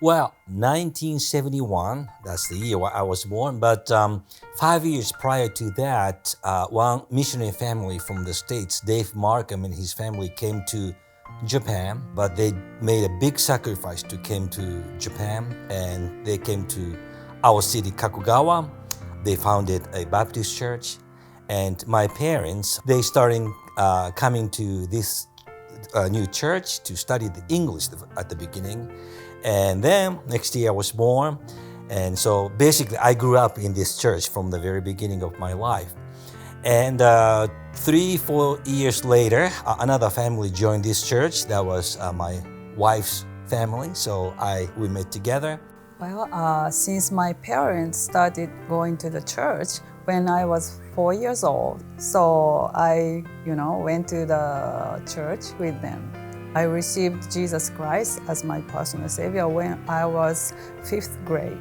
Well, 1971, that's the year I was born, but 5 years prior to that, one missionary family from the States, Dave Markham and his family came to Japan, but they made a big sacrifice to come to Japan, and they came to our city, Kakugawa. They founded a Baptist church, and my parents, they started coming to this new church to study the English at the beginning. And then next year I was born. And so basically I grew up in this church from the very beginning of my life. And 3-4 years later, another family joined this church. That was my wife's family. So we met together. Well, since my parents started going to the church when I was 4 years old, so I, went to the church with them. I received Jesus Christ as my personal Savior when I was 5th grade,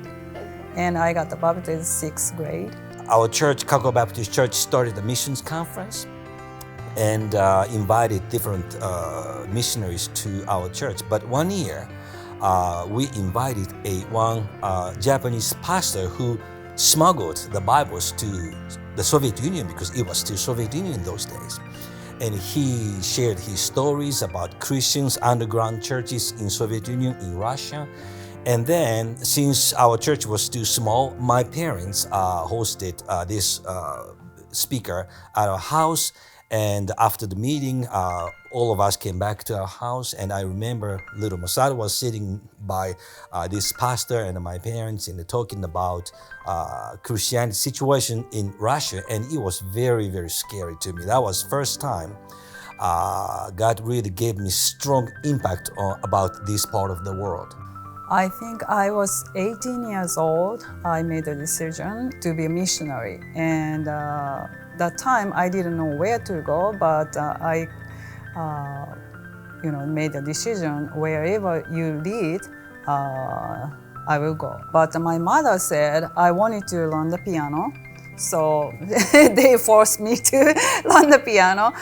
and I got baptized 6th grade. Our church, Kako Baptist Church, started a missions conference and invited different missionaries to our church. But one year, we invited one Japanese pastor who smuggled the Bibles to the Soviet Union because it was still Soviet Union in those days. And he shared his stories about Christians, underground churches in Soviet Union, in Russia. And then, since our church was still small, my parents hosted this speaker at our house. And after the meeting, all of us came back to our house. And I remember little Masato was sitting by this pastor and my parents and talking about Christianity situation in Russia. And it was very, very scary to me. That was first time God really gave me strong impact about this part of the world. I think I was 18 years old. I made a decision to be a missionary. And that time I didn't know where to go, but I made a decision wherever you lead, I will go. But my mother said I wanted to learn the piano. So they forced me to learn the piano,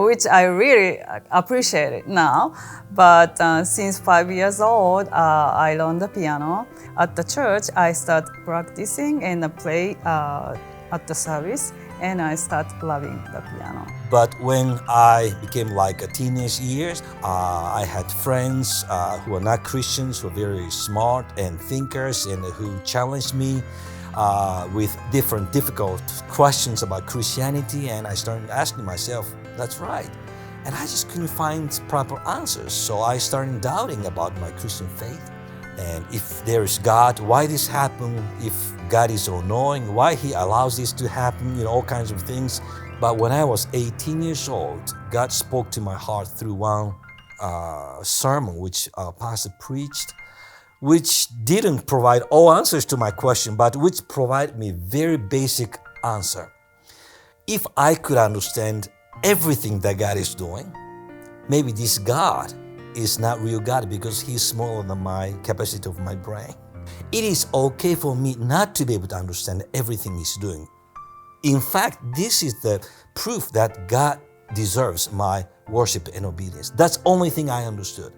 which I really appreciate it now. But since 5 years old, I learned the piano. At the church, I started practicing and play at the service, and I started loving the piano. But when I became like a teenage years, I had friends who were not Christians, who were very smart and thinkers, and who challenged me with different difficult questions about Christianity, and I started asking myself, that's right. And I just couldn't find proper answers. So I started doubting about my Christian faith. And if there is God, why this happened? If God is all knowing, why He allows this to happen, all kinds of things. But when I was 18 years old, God spoke to my heart through one sermon which a pastor preached, which didn't provide all answers to my question, but which provided me very basic answer. If I could understand everything that God is doing, maybe this God is not real God because He's smaller than my capacity of my brain. It is okay for me not to be able to understand everything He's doing. In fact, this is the proof that God deserves my worship and obedience. That's the only thing I understood.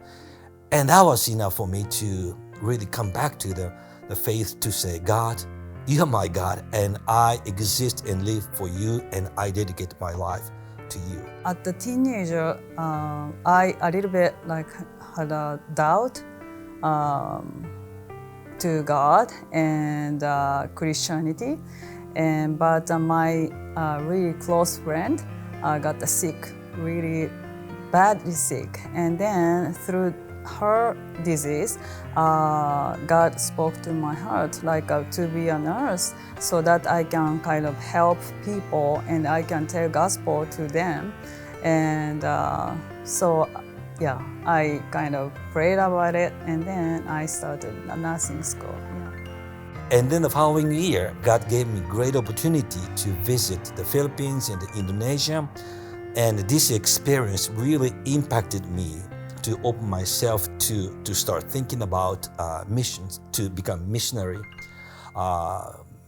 And that was enough for me to really come back to the faith to say, God, You are my God, and I exist and live for You, and I dedicate my life to You. At the teenager, I a little bit had a doubt to God and Christianity, but my really close friend got sick, really badly sick, and then through her disease, God spoke to my heart to be a nurse so that I can kind of help people and I can tell gospel to them. And I kind of prayed about it, and then I started a nursing school. And then the following year, God gave me great opportunity to visit the Philippines and Indonesia. And this experience really impacted me to open myself to start thinking about missions, to become missionary,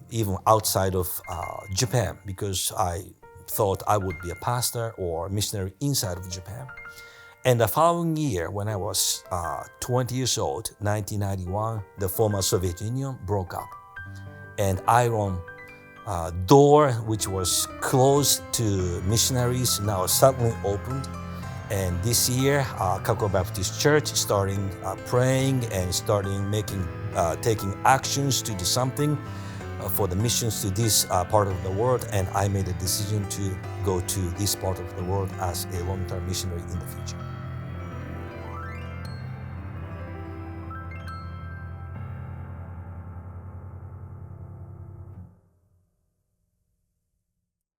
even outside of Japan, because I thought I would be a pastor or missionary inside of Japan. And the following year, when I was 20 years old, 1991, the former Soviet Union broke up. And iron door, which was closed to missionaries, now suddenly opened. And this year, Kako Baptist Church starting praying and starting taking actions to do something for the missions to this part of the world. And I made a decision to go to this part of the world as a long-term missionary in the future.